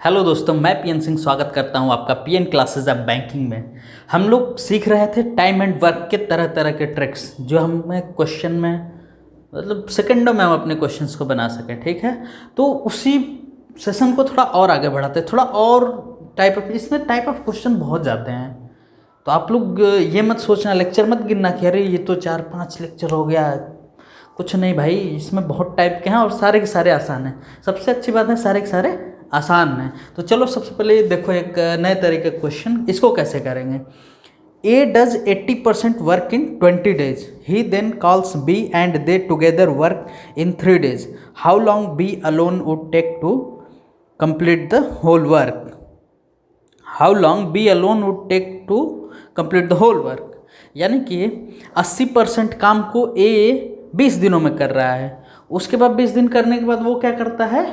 Hello दोस्तों, मैं PN Singh स्वागत करता हूं आपका पीएन क्लासेस ऑफ बैंकिंग में। हम लोग सीख रहे थे टाइम एंड वर्क के तरह तरह के ट्रिक्स जो हमें क्वेश्चन में मतलब सेकंडों में हम अपने क्वेश्चंस को बना सकें। ठीक है, तो उसी सेशन को थोड़ा और आगे बढ़ाते हैं, थोड़ा और इसमें टाइप ऑफ क्वेश्चन बहुत जाते हैं। तो आप लोग ये मत सोचना, लेक्चर मत गिनना कि अरे ये तो 4-5 लेक्चर हो गया। कुछ नहीं भाई, इसमें बहुत टाइप के हैं और सारे के सारे आसान हैं। सबसे अच्छी बात है सारे के सारे आसान है। तो चलो सबसे पहले देखो एक नए तरीके का क्वेश्चन, इसको कैसे करेंगे। A does 80% work in 20 days. He then calls B and they together work in 3 days. How long B alone would take to complete the whole work? How long B alone would take to complete the whole work? यानी कि 80% काम को A 20 दिनों में कर रहा है। उसके बाद 20 दिन करने के बाद वो क्या करता है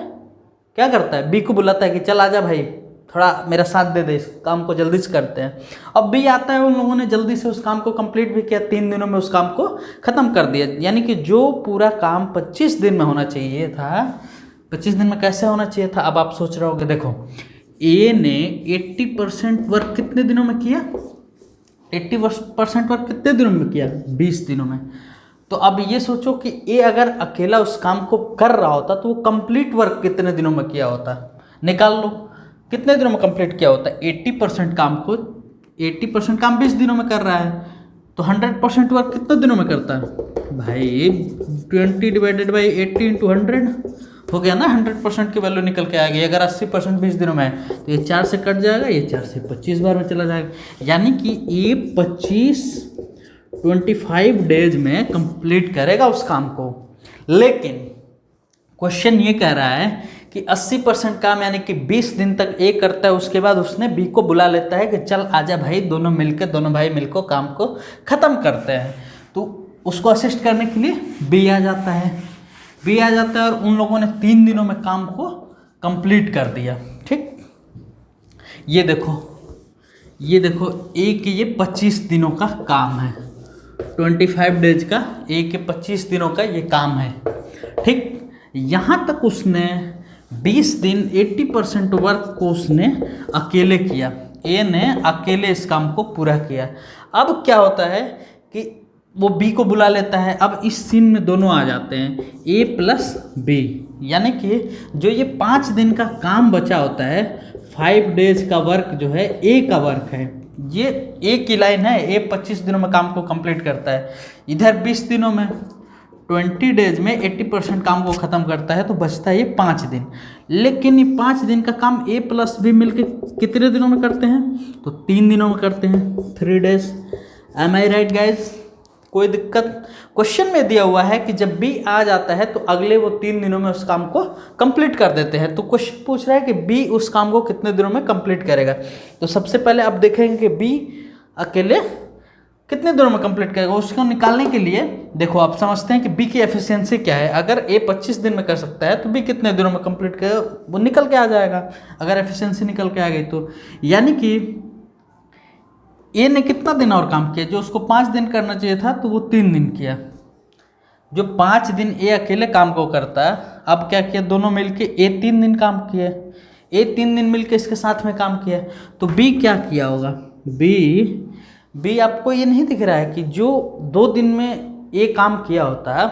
बी को बुलाता है कि चल आजा भाई, थोड़ा मेरा साथ दे दे, इस काम को जल्दी से करते हैं। अब बी आता है, उन लोगों ने जल्दी से उस काम को कंप्लीट भी किया, 3 दिनों में उस काम को ख़त्म कर दिया। यानी कि जो पूरा काम 25 दिन में होना चाहिए था, 25 दिन में कैसे होना चाहिए था। अब आप सोच रहे होगे, देखो ए ने 80% वर्क कितने दिनों में किया, 80% वर्क कितने दिनों में किया, 20 दिनों में। तो अब ये सोचो कि ए अगर अकेला उस काम को कर रहा होता तो वो कंप्लीट वर्क कितने दिनों में किया होता, निकाल लो कितने दिनों में कंप्लीट किया होता। 80% काम 20 दिनों में कर रहा है, तो 100% वर्क कितने दिनों में करता है भाई। 20 डिवाइडेड बाई 80 इंटू 100 हो गया ना, 100% की वैल्यू निकल के आ गई। अगर 80% 20 दिनों में है तो ये 4 से कट जाएगा, ये 4 से 25 बार में चला जाएगा। यानी कि ये 25 डेज में कंप्लीट करेगा उस काम को। लेकिन क्वेश्चन ये कह रहा है कि 80% काम यानी कि 20 दिन तक ए करता है, उसके बाद उसने बी को बुला लेता है कि चल आजा भाई, दोनों भाई मिलकर काम को ख़त्म करते हैं। तो उसको असिस्ट करने के लिए बी आ जाता है और उन लोगों ने 3 दिनों में काम को कंप्लीट कर दिया। ठीक, ये देखो ए के ये 25 दिनों का काम है, 25 डेज का, ए के 25 दिनों का ये काम है। ठीक, यहाँ तक उसने 20 दिन 80% वर्क को उसने अकेले किया, ए ने अकेले इस काम को पूरा किया। अब क्या होता है कि वो बी को बुला लेता है। अब इस सीन में दोनों आ जाते हैं, ए प्लस बी, यानी कि जो ये 5 दिन का काम बचा होता है, 5 डेज का वर्क जो है ए का वर्क है। ये ए की लाइन है, ए 25 दिनों में काम को कंप्लीट करता है, इधर 20 दिनों में 20 डेज में 80% काम को ख़त्म करता है, तो बचता है ये 5 दिन। लेकिन ये 5 दिन का काम ए प्लस बी मिलके कितने दिनों में करते हैं, तो 3 दिनों में करते हैं, 3 डेज। एम आई राइट गाइज? कोई दिक्कत? क्वेश्चन में दिया हुआ है कि जब बी आ जाता है तो अगले वो 3 दिनों में उस काम को कंप्लीट कर देते हैं। तो क्वेश्चन पूछ रहा है कि बी उस काम को कितने दिनों में कंप्लीट करेगा। तो सबसे पहले अब देखेंगे कि बी अकेले कितने दिनों में कंप्लीट करेगा। उसको निकालने के लिए देखो, आप समझते हैं कि बी की एफिशिएंसी क्या है। अगर ए 25 दिन में कर सकता है तो बी कितने दिनों में कंप्लीट करेगा, वो निकल के आ जाएगा अगर एफिशिएंसी निकल के आ गई तो। यानी कि ए ने कितना दिन और काम किया, जो उसको 5 दिन करना चाहिए था तो वो 3 दिन किया। जो 5 दिन ए अकेले काम को करता है, अब क्या किया, दोनों मिलके ए 3 दिन काम किया, ए 3 दिन मिलके इसके साथ में काम किया। तो बी क्या किया होगा, बी आपको ये नहीं दिख रहा है कि जो 2 दिन में ए काम किया होता है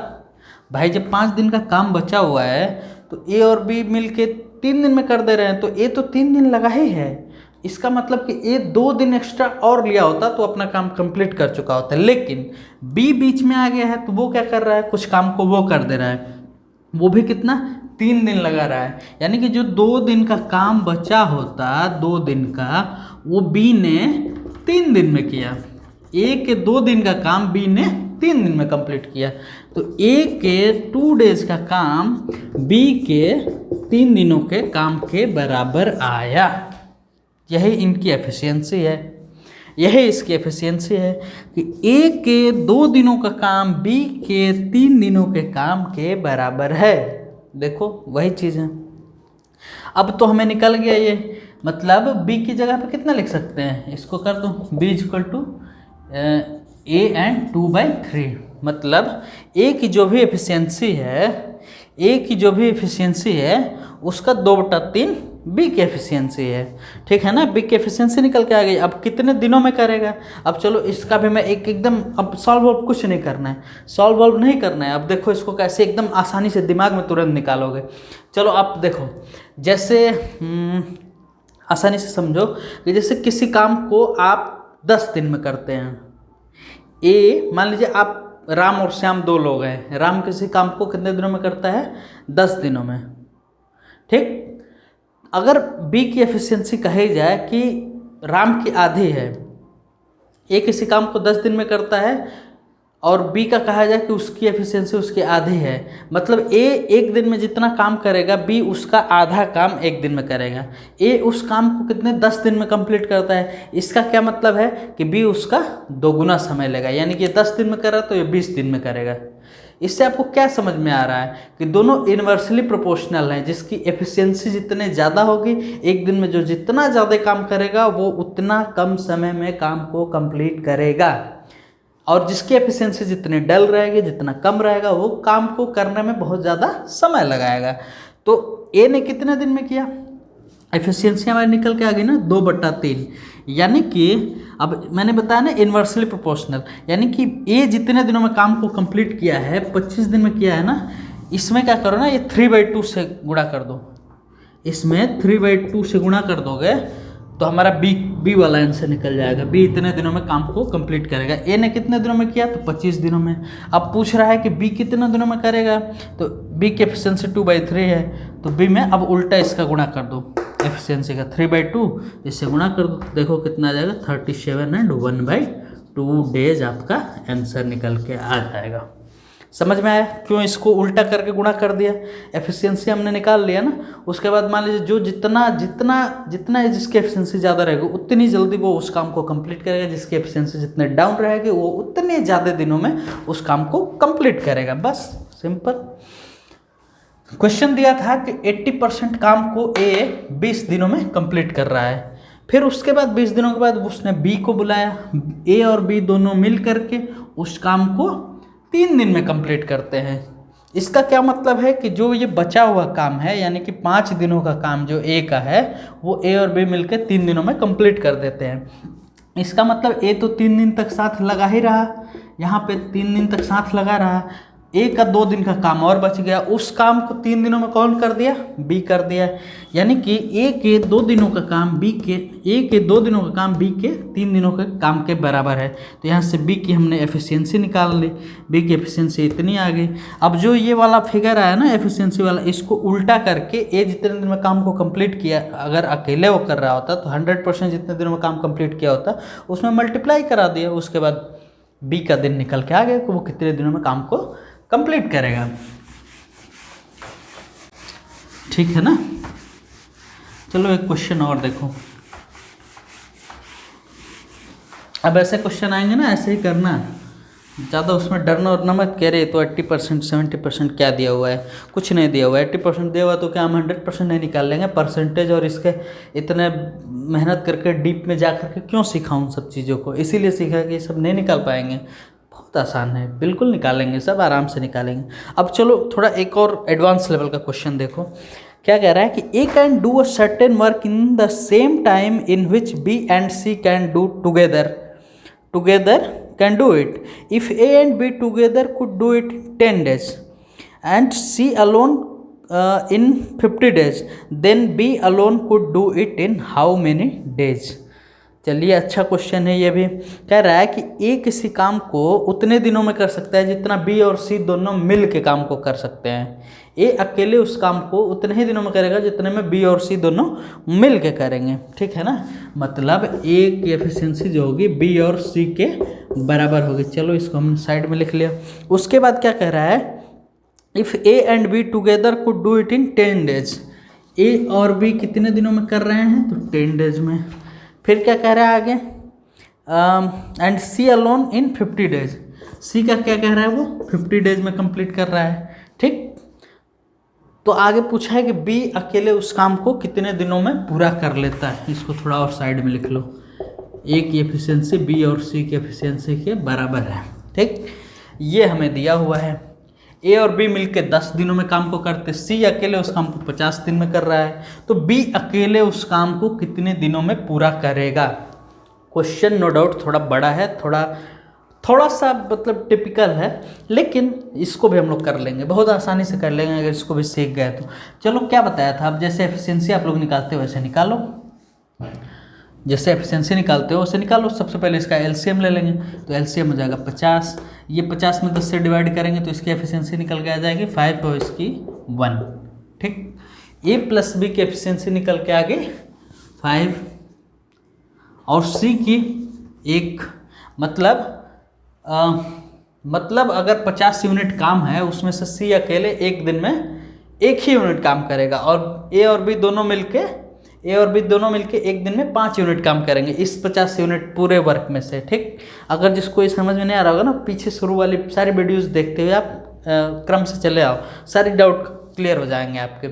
भाई, जब 5 दिन का काम बचा हुआ है तो ए और बी मिलके 3 दिन में कर दे रहे हैं, तो ए तो 3 दिन लगा ही है। इसका मतलब कि ए 2 दिन एक्स्ट्रा और लिया होता तो अपना काम कंप्लीट कर चुका होता है। लेकिन बी बीच में आ गया है तो वो क्या कर रहा है, कुछ काम को वो कर दे रहा है, वो भी कितना, 3 दिन लगा रहा है। यानी कि जो 2 दिन का काम बचा होता, 2 दिन का, वो बी ने 3 दिन में किया। ए के 2 दिन का काम बी ने 3 दिन में कंप्लीट किया। तो ए के 2 डेज का काम बी के 3 दिनों के काम के बराबर आया। यही इनकी एफिशिएंसी है, यही इसकी एफिशिएंसी है कि ए के 2 दिनों का काम बी के 3 दिनों के काम के बराबर है। देखो वही चीज़ है। अब तो हमें निकल गया ये, मतलब बी की जगह पे कितना लिख सकते हैं, इसको कर दो B equal to A and 2/3। मतलब ए की जो भी एफिशिएंसी है उसका 2/3 बी की एफिशिएंसी है। ठीक है ना, बी की एफिशिएंसी निकल के आ गई। अब कितने दिनों में करेगा, अब चलो इसका भी मैं एक एकदम, अब सॉल्व वॉल्व कुछ नहीं करना है, सॉल्व वॉल्व नहीं करना है। अब देखो इसको कैसे एकदम आसानी से दिमाग में तुरंत निकालोगे। चलो आप देखो, जैसे आसानी से समझो कि जैसे किसी काम को आप 10 दिन में करते हैं। ए मान लीजिए आप राम और श्याम 2 लोग हैं, राम किसी काम को कितने दिनों में करता है, 10 दिनों में। ठीक, अगर बी की एफिशिएंसी कही जाए कि राम की आधी है, ए किसी काम को 10 दिन में करता है और बी का कहा जाए कि उसकी एफिशिएंसी उसकी आधी है, मतलब ए 1 दिन में जितना काम करेगा बी उसका आधा काम 1 दिन में करेगा। ए उस काम को कितने 10 दिन में कंप्लीट करता है, इसका क्या मतलब है कि बी उसका 2 गुना समय लेगा, यानी कि 10 दिन में कर रहा है तो ये 20 दिन में करेगा। इससे आपको क्या समझ में आ रहा है कि दोनों इन्वर्सली प्रोपोर्शनल हैं, जिसकी एफिशिएंसी जितने ज़्यादा होगी, 1 दिन में जो जितना ज़्यादा काम करेगा वो उतना कम समय में काम को कंप्लीट करेगा, और जिसकी एफिशिएंसी जितनी डल रहेगी, जितना कम रहेगा, वो काम को करने में बहुत ज़्यादा समय लगाएगा। तो ए ने कितने दिन में किया, एफिशिएंसी हमारी निकल के आ गई ना 2/3, यानी कि अब मैंने बताया ना इन्वर्सली प्रोपोर्शनल, यानी कि ए जितने दिनों में काम को कंप्लीट किया है, 25 दिन में किया है ना, इसमें क्या करो ना, ये 3/2 से गुणा कर दो, इसमें 3/2 से गुणा कर दोगे तो हमारा बी वाला आंसर निकल जाएगा। बी इतने दिनों में काम को कंप्लीट करेगा। ए ने कितने दिनों में किया, तो 25 दिनों में। अब पूछ रहा है कि बी कितने दिनों में करेगा, तो बी की एफिशिएंसी 2/3 है, तो बी में अब उल्टा इसका गुणा कर दो, एफिशिएंसी का 3/2 इससे गुणा कर दो, देखो कितना आ जाएगा 37 एंड 1/2 डेज आपका आंसर निकल के आ जाएगा। समझ में आया क्यों इसको उल्टा करके गुणा कर दिया, एफिशिएंसी हमने निकाल लिया ना। उसके बाद मान लीजिए जो जितना जिसकी एफिशिएंसी ज़्यादा रहेगी उतनी जल्दी वो उस काम को कंप्लीट करेगा, जिसकी एफिशिएंसी जितने डाउन रहेगी वो उतने ज़्यादा दिनों में उस काम को कंप्लीट करेगा। बस सिंपल। क्वेश्चन दिया था कि 80% काम को ए 20 दिनों में कंप्लीट कर रहा है, फिर उसके बाद 20 दिनों के बाद उसने बी को बुलाया, ए और बी दोनों मिल करके उस काम को 3 दिन में कंप्लीट करते हैं। इसका क्या मतलब है कि जो ये बचा हुआ काम है, यानी कि 5 दिनों का काम जो ए का है, वो ए और बी मिलकर 3 दिनों में कंप्लीट कर देते हैं। इसका मतलब ए तो 3 दिन तक साथ लगा ही रहा, यहाँ पे 3 दिन तक साथ लगा रहा, ए का 2 दिन का काम और बच गया, उस काम को 3 दिनों में कौन कर दिया, बी कर दिया। यानी कि ए के 2 दिनों का काम बी के 2 दिनों का काम बी के 3 दिनों के काम के बराबर है। तो यहाँ से बी की हमने एफिशिएंसी निकाल ली, बी की एफिशिएंसी इतनी आ गई। अब जो ये वाला फिगर आया ना एफिशिएंसी वाला, इसको उल्टा करके ए जितने दिन में काम को कंप्लीट किया, अगर अकेले वो कर रहा होता तो 100% जितने दिनों में काम कंप्लीट किया होता उसमें मल्टीप्लाई करा दिया, उसके बाद बी का दिन निकल के आ गया कि वो कितने दिनों में काम को कंप्लीट करेगा। ठीक है ना। चलो एक क्वेश्चन और देखो। अब ऐसे क्वेश्चन आएंगे ना, ऐसे ही करना, ज़्यादा उसमें डरना और मत कह रहे तो 80% 70% क्या दिया हुआ है, कुछ नहीं दिया हुआ है। 80% दिया हुआ तो क्या हम 100% नहीं निकाल लेंगे, परसेंटेज और इसके इतने मेहनत करके डीप में जा करके क्यों सीखा उन सब चीज़ों को, इसीलिए सीखा कि ये सब नहीं निकाल पाएंगे। बहुत आसान है, बिल्कुल निकालेंगे, सब आराम से निकालेंगे। अब चलो थोड़ा एक और एडवांस लेवल का क्वेश्चन देखो, क्या कह रहा है कि A can do a certain work in the same time in which B and C can do together can do it. If A and B together could do it 10 days and C alone in 50 days, then B alone could do it in how many days? चलिए अच्छा question है ये भी। कह रहा है कि ए किसी काम को उतने दिनों में कर सकता है जितना बी और सी दोनों मिल के काम को कर सकते हैं। ए अकेले उस काम को उतने ही दिनों में करेगा जितने में बी और सी दोनों मिल के करेंगे। ठीक है ना, मतलब ए की एफिशिएंसी जो होगी बी और सी के बराबर होगी। चलो इसको हमने साइड में लिख लिया। उसके बाद क्या कह रहा है, if A and be together could do it in 10 days। ए और बी कितने दिनों में कर रहे हैं, तो 10 days में। फिर क्या कह रहा है आगे, and C alone in 50 days। C का क्या कह रहा है, वो 50 days में कंप्लीट कर रहा है। ठीक, तो आगे पूछा है कि बी अकेले उस काम को कितने दिनों में पूरा कर लेता है। इसको थोड़ा और साइड में लिख लो, ए की एफिशिएंसी बी और सी की एफिशिएंसी के बराबर है। ठीक, ये हमें दिया हुआ है। ए और बी मिलके 10 दिनों में काम को करते, सी अकेले उस काम को 50 दिन में कर रहा है, तो बी अकेले उस काम को कितने दिनों में पूरा करेगा। क्वेश्चन नो डाउट थोड़ा बड़ा है, थोड़ा सा मतलब टिपिकल है, लेकिन इसको भी हम लोग कर लेंगे, बहुत आसानी से कर लेंगे अगर इसको भी सीख गए तो। चलो क्या बताया था, अब जैसे एफिशिएंसी आप लोग निकालते हो वैसे निकालो, जैसे एफिशिएंसी निकालते हो वैसे निकालो। सबसे पहले इसका एलसीएम ले लेंगे, तो एलसीएम हो जाएगा 50, ये 50 में 10 से डिवाइड करेंगे तो इसकी एफिशिएंसी निकल के आ जाएगी 5 और इसकी 1, ठीक। ए प्लस बी की एफिशिएंसी निकल के आ गई 5 और सी की 1, मतलब अगर 50 यूनिट काम है उसमें से सी अकेले एक दिन में 1 ही यूनिट काम करेगा, और ए और बी दोनों मिलके एक दिन में 5 यूनिट काम करेंगे इस 50 यूनिट पूरे वर्क में से, ठीक। अगर जिसको ये समझ में नहीं आ रहा होगा ना, पीछे शुरू वाली सारी वीडियोस देखते हुए आप क्रम से चले आओ, सारी डाउट क्लियर हो जाएंगे आपके।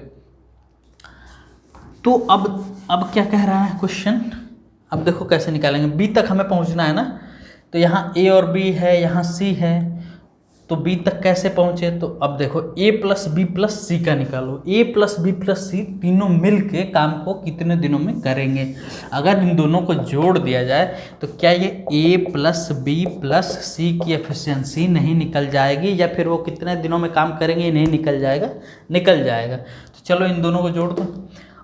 तो अब क्या कह रहा है क्वेश्चन, अब देखो कैसे निकालेंगे। बी तक हमें पहुंचना है ना, तो यहाँ ए और बी है, यहाँ सी है, तो बी तक कैसे पहुँचे, तो अब देखो ए प्लस बी प्लस सी का निकालो। ए प्लस बी प्लस सी तीनों मिल के काम को कितने दिनों में करेंगे। अगर इन दोनों को जोड़ दिया जाए तो क्या ये ए प्लस बी प्लस सी की एफिशिएंसी नहीं निकल जाएगी, या फिर वो कितने दिनों में काम करेंगे नहीं निकल जाएगा, निकल जाएगा। तो चलो इन दोनों को जोड़ दो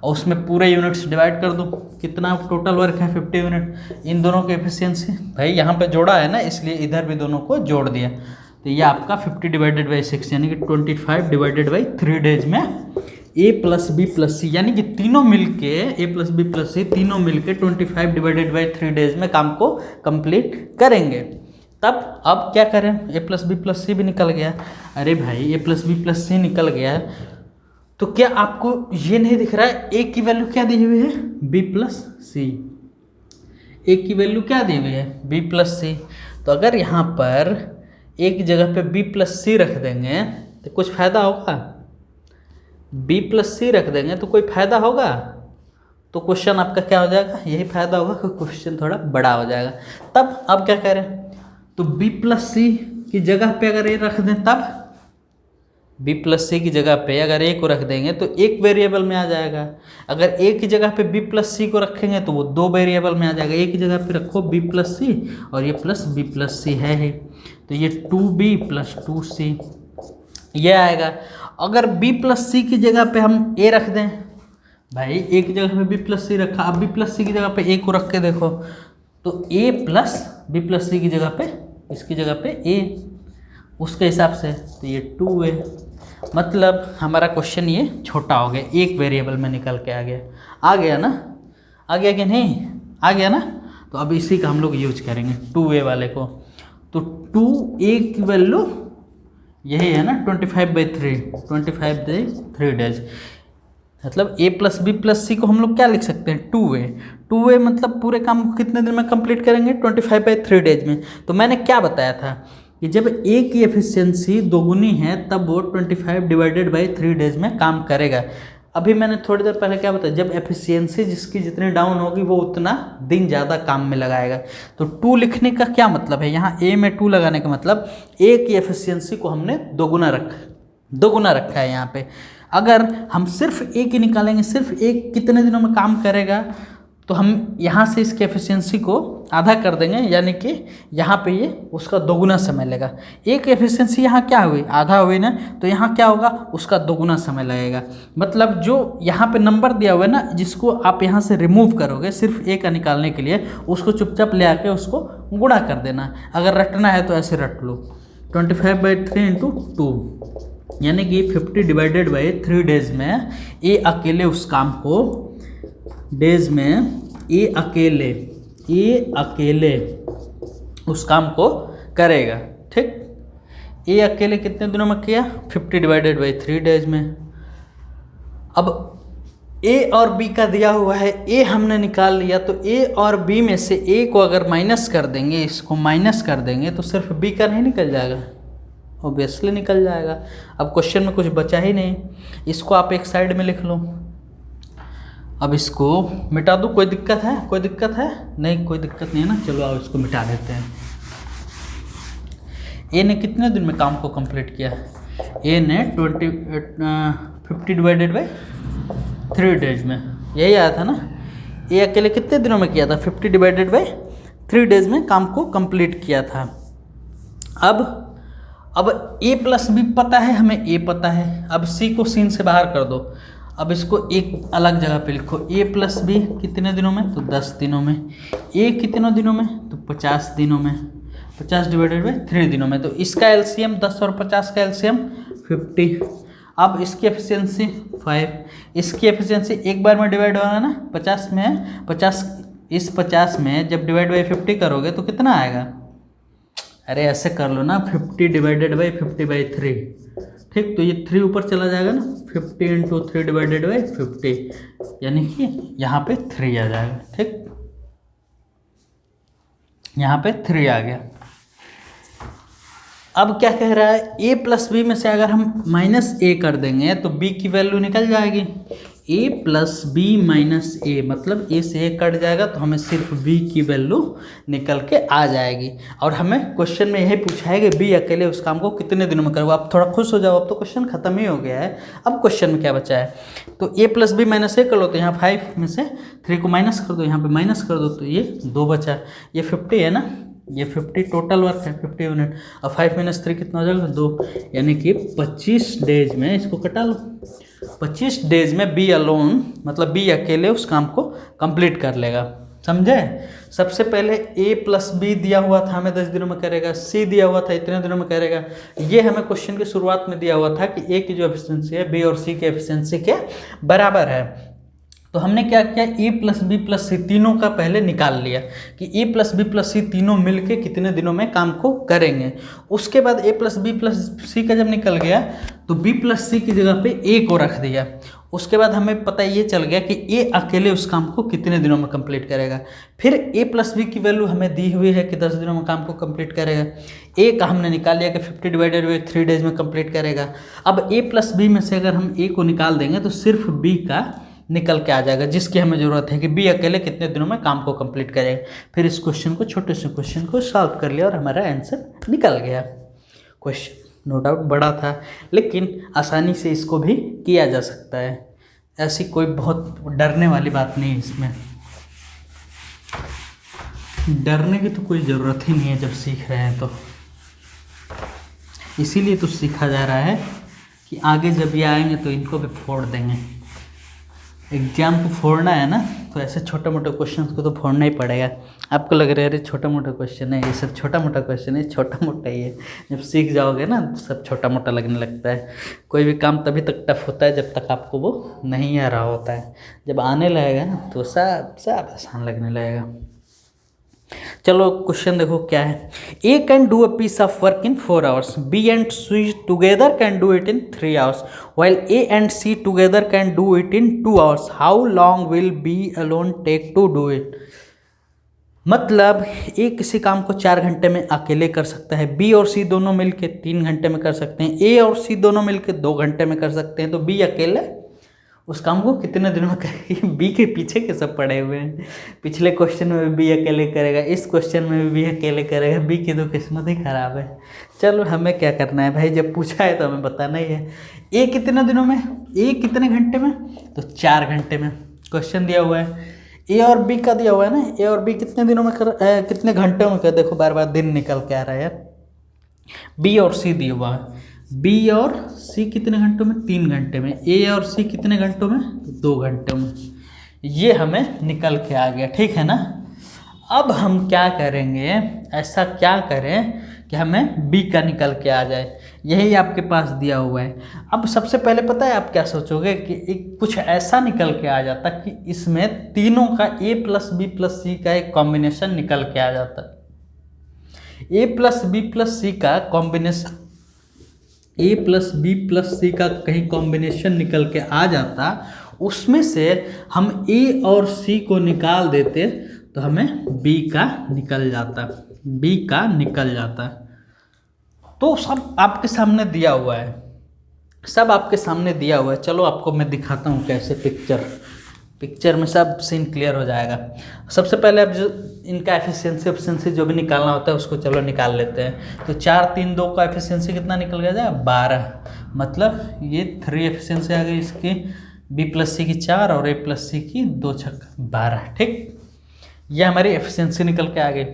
और उसमें पूरे यूनिट्स डिवाइड कर दो, कितना टोटल वर्क है 50 यूनिट, इन दोनों की एफिशिएंसी, भाई यहाँ पे जोड़ा है ना इसलिए इधर भी दोनों को जोड़ दिया, तो ये आपका 50 डिवाइडेड बाई 6 यानी कि 25 डिवाइडेड बाई 3 डेज में ए प्लस बी प्लस सी यानी कि तीनों मिलके ए प्लस बी प्लस सी तीनों मिलके 25 डिवाइडेड बाई 3 डेज में काम को कंप्लीट करेंगे। तब अब क्या करें, ए प्लस बी प्लस सी भी निकल गया। अरे भाई ए प्लस बी प्लस सी निकल गया है, तो क्या आपको ये नहीं दिख रहा है ए की वैल्यू क्या दी हुई है, बी प्लस सी। ए की वैल्यू क्या दी हुई है, बी प्लस सी। तो अगर यहाँ पर ए की जगह पे बी प्लस सी रख देंगे तो कुछ फ़ायदा होगा, बी प्लस सी रख देंगे तो कोई फ़ायदा होगा, तो क्वेश्चन आपका क्या हो जाएगा, यही फ़ायदा होगा कि क्वेश्चन थोड़ा बड़ा हो जाएगा। तब अब क्या करें, तो बी प्लस सी की जगह पे अगर ए रख दें, तब बी प्लस सी की जगह पे अगर ए को रख देंगे तो एक वेरिएबल में आ जाएगा। अगर ए की जगह पे बी प्लस सी को रखेंगे तो वो 2 वेरिएबल में आ जाएगा। ए की जगह पे रखो बी प्लस सी और ये प्लस बी प्लस सी है ही, तो ये 2b प्लस 2c ये आएगा। अगर b प्लस सी की जगह पे हम a रख दें, भाई a की जगह पे b प्लस सी रखा, अब b प्लस सी की जगह पे a को रख के देखो, तो a प्लस b प्लस सी की जगह पे इसकी जगह पे a, उसके हिसाब से तो ये 2a, मतलब हमारा क्वेश्चन ये छोटा हो गया, एक वेरिएबल में निकल के आ गया ना, आ गया कि नहीं, आ गया ना। तो अब इसी का हम लोग यूज करेंगे 2a वाले को। तो 2a की वैल्यू यही है ना 25/3 डेज, मतलब a प्लस बी प्लस सी को हम लोग क्या लिख सकते हैं 2a मतलब पूरे काम को कितने दिन में कंप्लीट करेंगे 25/3 डेज में। तो मैंने क्या बताया था कि जब a की एफिशिएंसी दोगुनी है तब वो 25 डिवाइडेड बाई 3 डेज में काम करेगा। अभी मैंने थोड़ी देर पहले क्या बताया, जब एफिशिएंसी जिसकी जितनी डाउन होगी वो उतना दिन ज़्यादा काम में लगाएगा। तो 2 लिखने का क्या मतलब है, यहाँ a में 2 लगाने का मतलब a की एफिशिएंसी को हमने दोगुना रखा है यहाँ पे। अगर हम सिर्फ a की निकालेंगे, सिर्फ a कितने दिनों में काम करेगा, तो हम यहाँ से इसके एफिशिएंसी को आधा कर देंगे, यानी कि यहाँ पे ये उसका दोगुना समय लेगा। एक एफिशिएंसी यहाँ क्या हुई, आधा हुई ना, तो यहाँ क्या होगा, उसका दोगुना समय लगेगा। मतलब जो यहाँ पे नंबर दिया हुआ है ना, जिसको आप यहाँ से रिमूव करोगे सिर्फ ए का निकालने के लिए, उसको चुपचाप ले आके उसको गुणा कर देना। अगर रटना है तो ऐसे रट लो 25/3 × 2 यानी कि 50 डिवाइडेड बाई 3 डेज में ए अकेले उस काम को ए अकेले उस काम को करेगा, ठीक। ए अकेले कितने दिनों में किया 50 डिवाइडेड बाई 3 डेज में। अब ए और बी का दिया हुआ है, ए हमने निकाल लिया, तो ए और बी में से ए को अगर माइनस कर देंगे, इसको माइनस कर देंगे तो सिर्फ बी का नहीं निकल जाएगा, ऑब्वियसली निकल जाएगा। अब क्वेश्चन में कुछ बचा ही नहीं, इसको आप एक साइड में लिख लो। अब इसको मिटा दो, कोई दिक्कत है, कोई दिक्कत है नहीं, कोई दिक्कत नहीं है ना। चलो आओ इसको मिटा देते हैं। ए ने कितने दिन में काम को कंप्लीट किया, ए ने 50 डिवाइडेड बाई 3 डेज में, यही आया था ना। ए अकेले कितने दिनों में किया था? 50 डिवाइडेड बाई 3 डेज में काम को कंप्लीट किया था। अब ए प्लस बी पता है हमें, ए पता है। अब सी को सीन से बाहर कर दो। अब इसको एक अलग जगह पे लिखो। ए प्लस बी कितने दिनों में? तो 10 दिनों में। ए कितनों दिनों में? तो 50 दिनों में। 50 डिवाइडेड बाई 3 दिनों में। तो इसका एलसीएम 10 और 50 का एलसीएम 50। अब इसकी एफिशिएंसी 5, इसकी एफिशिएंसी एक बार में डिवाइड होगा ना, 50 में है, 50 इस 50 में जब डिवाइड बाई 50 करोगे तो कितना आएगा? अरे ऐसे कर लो ना, 50 डिवाइडेड बाई 50/3, ठीक। तो ये 3 ऊपर चला जाएगा ना, 50 इंटू 3 डिवाइडेड बाई 50, यानी कि यहाँ पे 3 आ जाएगा, ठीक। यहाँ पे 3 आ गया। अब क्या कह रहा है? a प्लस बी में से अगर हम माइनस ए कर देंगे तो b की वैल्यू निकल जाएगी। a प्लस बी माइनस ए, मतलब a से a कट जाएगा तो हमें सिर्फ b की वैल्यू निकल के आ जाएगी। और हमें क्वेश्चन में यही पूछा है कि b अकेले उस काम को कितने दिनों में करोगे। आप थोड़ा खुश हो जाओ, अब तो क्वेश्चन खत्म ही हो गया है। अब क्वेश्चन में क्या बचा है? तो a प्लस बी माइनस ए कर लो, तो यहाँ 5 में से 3 को माइनस कर दो, यहाँ पे माइनस कर दो, तो ये 2 बचा। ये 50 है ना, ये 50 टोटल वर्क है, 50 यूनिट। अब 5 - 3 कितना हो जाएगा? 2, यानी कि 25 डेज में, इसको कटा लो, 25 डेज में बी अलोन, मतलब बी अकेले उस काम को कंप्लीट कर लेगा। समझे? सबसे पहले ए प्लस बी दिया हुआ था हमें 10 दिनों में करेगा, सी दिया हुआ था इतने दिनों में करेगा। ये हमें क्वेश्चन की शुरुआत में दिया हुआ था कि ए की जो एफिशिएंसी है बी और सी की एफिशिएंसी के बराबर है। तो हमने क्या किया? ए प्लस बी प्लस सी तीनों का पहले निकाल लिया कि ए प्लस बी प्लस सी तीनों मिलके कितने दिनों में काम को करेंगे। उसके बाद ए प्लस बी प्लस सी का जब निकल गया तो बी प्लस सी की जगह पे ए को रख दिया। उसके बाद हमें पता ये चल गया कि ए अकेले उस काम को कितने दिनों में कंप्लीट करेगा। फिर ए प्लस बी की वैल्यू हमें दी हुई है कि 10 दिनों में काम को कंप्लीट करेगा। ए का हमने निकाल लिया कि 50 डिवाइडेड बाई 3 डेज में कंप्लीट करेगा। अब ए प्लस बी में से अगर हम ए को निकाल देंगे तो सिर्फ बी का निकल के आ जाएगा, जिसकी हमें ज़रूरत है कि बी अकेले कितने दिनों में काम को कंप्लीट करेगा। फिर इस क्वेश्चन को, छोटे से क्वेश्चन को सॉल्व कर लिया और हमारा आंसर निकल गया। क्वेश्चन नो डाउट बड़ा था, लेकिन आसानी से इसको भी किया जा सकता है। ऐसी कोई बहुत डरने वाली बात नहीं है इसमें, डरने की तो कोई ज़रूरत ही नहीं है जब सीख रहे हैं तो। इसीलिए तो सीखा जा रहा है कि आगे जब ये आएंगे तो इनको भी फोड़ देंगे। एग्जाम को फोड़ना है ना, तो ऐसे छोटे मोटे क्वेश्चन को तो फोड़ना ही पड़ेगा। आपको लग रहा है अरे छोटा मोटा क्वेश्चन है, ये सब छोटा मोटा क्वेश्चन है, छोटा मोटा ही है। जब सीख जाओगे ना तो सब छोटा मोटा लगने लगता है। कोई भी काम तभी तक टफ होता है जब तक आपको वो नहीं आ रहा होता है। जब आने लगेगा ना तो सब आसान लगने लगेगा। चलो क्वेश्चन देखो क्या है। A can do a piece of work in 4 hours, B and C together can do it in 3 hours, while A and C together can do it in 2 hours. How long will B alone take to do it? मतलब A किसी काम को 4 घंटे में अकेले कर सकता है, बी और सी दोनों मिलके 3 घंटे में कर सकते हैं, ए और सी दोनों मिलके 2 घंटे में कर सकते हैं। तो बी अकेले उस काम को कितने दिनों में करेगी? बी के पीछे के सब पड़े हुए हैं। पिछले क्वेश्चन में भी बी अकेले करेगा, इस क्वेश्चन में भी बी अकेले करेगा। बी की तो किस्मत ही खराब है। चलो हमें क्या करना है भाई, जब पूछा है तो हमें बताना ही है। ए कितने दिनों में, ए कितने घंटे में? तो 4 घंटे में क्वेश्चन दिया हुआ है। ए और बी का दिया हुआ है ना, ए और बी कितने दिनों में कितने घंटों में कर, देखो बार बार दिन निकल के आ रहा है यार। बी और सी दिया हुआ है, बी और सी कितने घंटों में? 3 घंटे में। ए और सी कितने घंटों में? 2 घंटों में। ये हमें निकल के आ गया, ठीक है ना। अब हम क्या करेंगे, ऐसा क्या करें कि हमें बी का निकल के आ जाए। यही आपके पास दिया हुआ है। अब सबसे पहले पता है आप क्या सोचोगे कि एक कुछ ऐसा निकल के आ जाता कि इसमें तीनों का ए प्लस बी प्लस सी का एक कॉम्बिनेशन निकल के आ जाता। ए प्लस बी प्लस सी का कॉम्बिनेशन, ए प्लस बी प्लस सी का कहीं कॉम्बिनेशन निकल के आ जाता, उसमें से हम ए और सी को निकाल देते तो हमें बी का निकल जाता, बी का निकल जाता। तो सब आपके सामने दिया हुआ है, सब आपके सामने दिया हुआ है। चलो आपको मैं दिखाता हूँ कैसे पिक्चर। पिक्चर में सब सीन क्लियर हो जाएगा। सबसे पहले अब जो इनका एफिशिएंसी जो भी निकालना होता है उसको चलो निकाल लेते हैं। तो 4 3 2 का एफिशिएंसी कितना निकल गया जाए 12, मतलब ये 3 एफिशिएंसी आ गई इसकी, बी प्लस सी की 4 और ए प्लस सी की 2 छक्का 12। ठीक, ये हमारी एफिशिएंसी निकल के आ गई।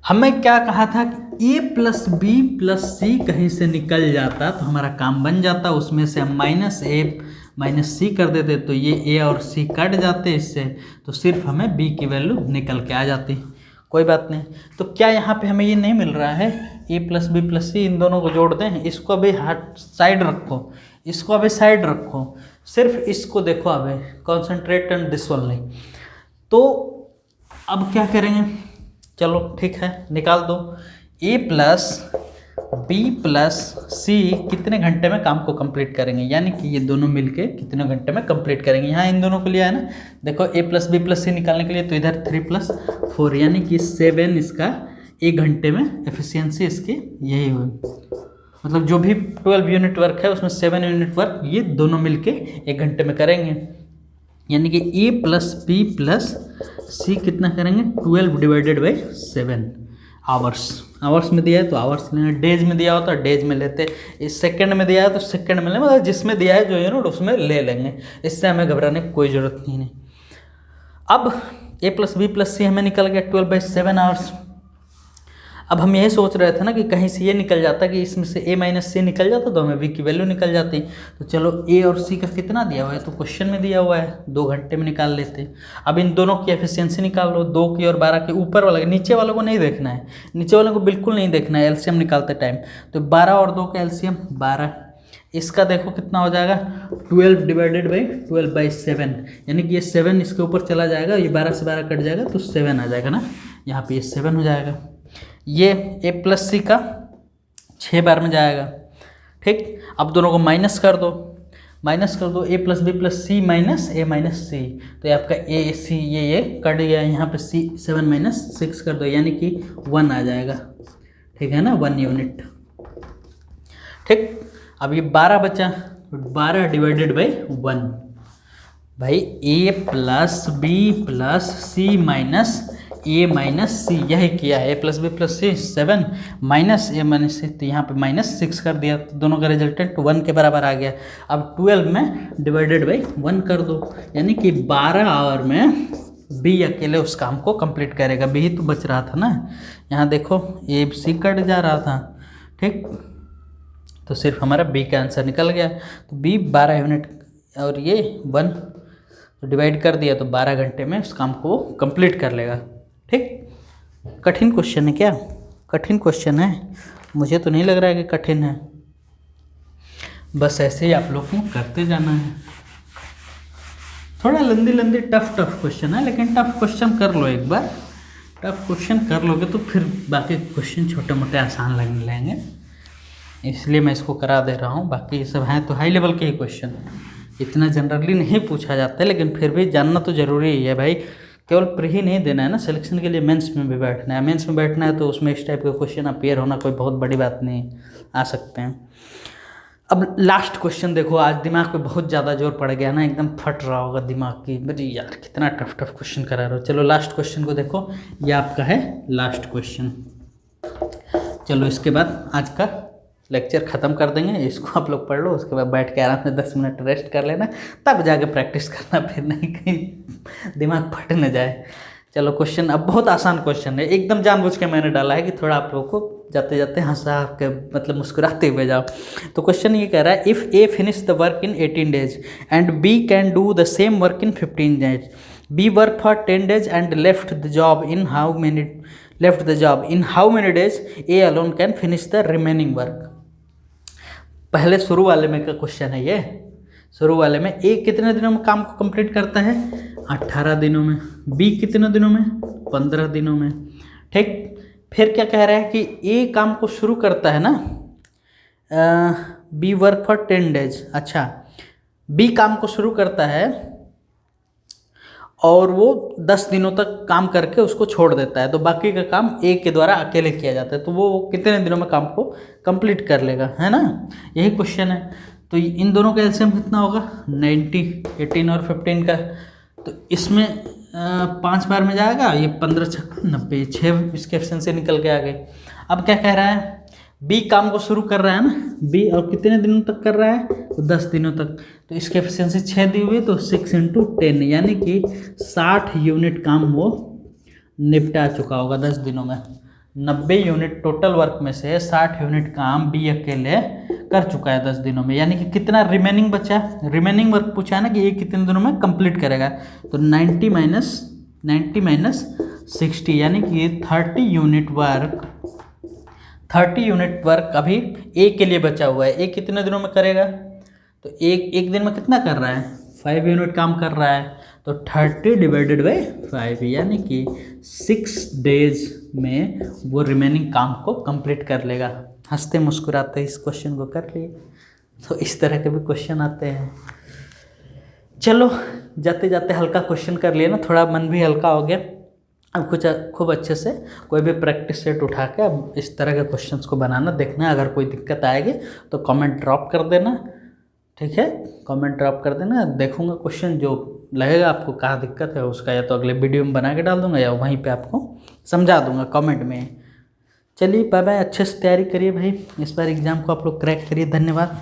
हमें क्या कहा था कि ए प्लस बी प्लस सी कहीं से निकल जाता तो हमारा काम बन जाता, उसमें से हम माइनस ए माइनस सी कर देते तो ये ए और सी कट जाते इससे, तो सिर्फ हमें बी की वैल्यू निकल के आ जाती। कोई बात नहीं। तो क्या यहाँ पे हमें ये नहीं मिल रहा है ए प्लस बी प्लस सी, इन दोनों को जोड़ दें, इसको अभी साइड रखो, इसको अभी साइड रखो, सिर्फ इसको देखो अभी, कॉन्सेंट्रेट ऑन दिस ओनली। तो अब क्या करेंगे, चलो ठीक है निकाल दो। ए प्लस बी प्लस सी कितने घंटे में काम को कंप्लीट करेंगे, यानी कि ये दोनों मिलके कितने घंटे में कंप्लीट करेंगे। यहाँ इन दोनों को लिया है ना, देखो ए प्लस बी प्लस सी निकालने के लिए, तो इधर 3 + 4 यानी कि 7 इसका 1 घंटे में एफिशिएंसी इसकी यही हुई। मतलब जो भी 12 यूनिट वर्क है उसमें 7 यूनिट वर्क ये दोनों मिलके 1 घंटे में करेंगे, यानी कि ए प्लस बी प्लस सी कितना करेंगे 12 / 7 आवर्स में दिया है तो आवर्स लेंगे, डेज में दिया होता है डेज में लेते, इस सेकंड में दिया है तो सेकंड में लेंगे, मतलब जिसमें दिया है जो यूनिट उसमें ले लेंगे, इससे हमें घबराने की कोई ज़रूरत नहीं। अब ए प्लस बी प्लस सी हमें निकल गया 12/7 आवर्स। अब हम यही सोच रहे थे ना कि कहीं से ये निकल जाता कि इसमें से ए माइनस सी निकल जाता तो हमें बी की वैल्यू निकल जाती। तो चलो ए और सी का कितना दिया हुआ है, तो क्वेश्चन में दिया हुआ है 2 घंटे में निकाल लेते। अब इन दोनों की एफिशिएंसी निकाल लो, 2 की और 12 के, ऊपर वाला, नीचे वालों को नहीं देखना है, नीचे वालों को बिल्कुल नहीं देखना है एलसीएम निकालते टाइम। तो 12 और 2 का एलसीएम 12, इसका देखो कितना हो जाएगा 12 / 12/7, यानी कि ये 7 इसके ऊपर चला जाएगा, ये 12 से 12 कट जाएगा तो 7 आ जाएगा ना, यहाँ पे ये 7 हो जाएगा। ये ए प्लस सी का 6 बार में जाएगा। ठीक, अब दोनों को माइनस कर दो ए प्लस बी प्लस सी माइनस ए माइनस सी, तो ये आपका ए सी ये कट गया, यहाँ पे सी 7 - 6 कर दो, यानी कि 1 आ जाएगा। ठीक है ना, 1 यूनिट। ठीक, अब ये 12 बचा, 12 / 1 भाई, ए प्लस बी प्लस सी माइनस ए माइनस सी, यही किया है, ए प्लस बी प्लस सी 7 माइनस ए माइनस सी, तो यहाँ पे -6 कर दिया, तो दोनों का रिजल्टेंट 1 के बराबर आ गया। अब 12 में /1 कर दो, यानी कि 12 आवर में बी अकेले उस काम को कंप्लीट करेगा। बी ही तो बच रहा था ना, यहाँ देखो ए सी कट जा रहा था। ठीक, तो सिर्फ हमारा बी का आंसर निकल गया। तो बी 12 यूनिट और ये 1 डिवाइड कर दिया, तो 12 घंटे में उस काम को कंप्लीट कर लेगा। ठीक, कठिन क्वेश्चन है क्या? कठिन क्वेश्चन है? मुझे तो नहीं लग रहा है कि कठिन है, बस ऐसे ही आप लोग को करते जाना है। थोड़ा लंदी टफ क्वेश्चन है, लेकिन टफ क्वेश्चन कर लो एक बार, टफ क्वेश्चन कर लोगे तो फिर बाकी क्वेश्चन छोटे मोटे आसान लगने लगेंगे, इसलिए मैं इसको करा दे रहा हूँ। बाकी ये सब हैं तो हाई लेवल के ही क्वेश्चन, इतना जनरली नहीं पूछा जाता है, लेकिन फिर भी जानना तो ज़रूरी ही है भाई। केवल प्री ही नहीं देना है ना, सिलेक्शन के लिए मेंस में भी बैठना है। मेंस में बैठना है तो उसमें इस टाइप के क्वेश्चन अपीयर होना कोई बहुत बड़ी बात नहीं, आ सकते हैं। अब लास्ट क्वेश्चन देखो, आज दिमाग पे बहुत ज़्यादा जोर पड़ गया ना, एकदम फट रहा होगा दिमाग की, बड़ी यार कितना टफ क्वेश्चन करा रहे हो। चलो लास्ट क्वेश्चन को देखो, ये आपका है लास्ट क्वेश्चन। चलो इसके बाद आज का लेक्चर ख़त्म कर देंगे, इसको आप लोग पढ़ लो, उसके बाद बैठ के आराम से 10 मिनट रेस्ट कर लेना, तब जाके प्रैक्टिस करना, फिर नहीं कहीं दिमाग फट न जाए। चलो क्वेश्चन अब बहुत आसान क्वेश्चन है, एकदम जानबूझ के मैंने डाला है कि थोड़ा आप लोगों को जाते जाते हंसा के मतलब मुस्कुराते हुए जाओ। तो क्वेश्चन ये कह रहा है, if A finish the work in 18 days and B can do the same work in 15 days, B work for 10 days and left the job in how many days A alone can finish the remaining work. पहले शुरू वाले में का question है ये, शुरू वाले में ए कितने दिनों में काम को कंप्लीट करता है 18 दिनों में, बी कितने दिनों में 15 दिनों में। ठीक, फिर क्या कह रहा है कि ए काम को शुरू करता है ना, बी वर्क फॉर 10 days, अच्छा बी काम को शुरू करता है और वो 10 दिनों तक काम करके उसको छोड़ देता है, तो बाकी का काम ए के द्वारा अकेले किया जाता है, तो वो कितने दिनों में काम को कंप्लीट कर लेगा, है ना, यही क्वेश्चन है। तो इन दोनों का एलसीएम कितना होगा 90, 18 और 15 का। तो इसमें 5 बार में जाएगा, ये 15 छक्का 90, 6 इसके एफिशिएंसी निकल के आ गई। अब क्या कह रहा है, बी काम को शुरू कर रहा है ना, बी और कितने दिनों तक कर रहा है, तो 10 दिनों तक। तो इसकी एफिशिएंसी 6 दी हुई, तो 6 × 10 यानी कि 60 यूनिट काम वो निपटा चुका होगा 10 दिनों में। 90 यूनिट टोटल वर्क में से 60 यूनिट काम बी अकेले कर चुका है 10 दिनों में। यानी कि कितना रिमेनिंग बचा, रिमेनिंग वर्क पूछा है ना कि ये कितने दिनों में कंप्लीट करेगा। तो 90 माइनस 60 यानी कि 30 यूनिट वर्क अभी ए के लिए बचा हुआ है। ए कितने दिनों में करेगा, तो एक दिन में कितना कर रहा है, 5 यूनिट काम कर रहा है। तो 30 डिवाइडेड बाई 5 यानी कि 6 डेज में वो रिमेनिंग काम को कंप्लीट कर लेगा। हंसते मुस्कुराते इस क्वेश्चन को कर लिए। तो इस तरह के भी क्वेश्चन आते हैं। चलो जाते जाते हल्का क्वेश्चन कर लिए ना, थोड़ा मन भी हल्का हो गया। अब कुछ खूब अच्छे से कोई भी प्रैक्टिस सेट उठा के अब इस तरह के क्वेश्चंस को बनाना देखना। अगर कोई दिक्कत आएगी तो कमेंट ड्रॉप कर देना, ठीक है, कमेंट ड्रॉप कर देना। देखूंगा क्वेश्चन जो लगेगा आपको कहाँ दिक्कत है उसका, या तो अगले वीडियो में बना के डाल दूंगा या वहीं पे आपको समझा दूंगा कमेंट में। चलिए बाय बाय, अच्छे से तैयारी करिए भाई, इस बार एग्ज़ाम को आप लोग क्रैक करिए। धन्यवाद।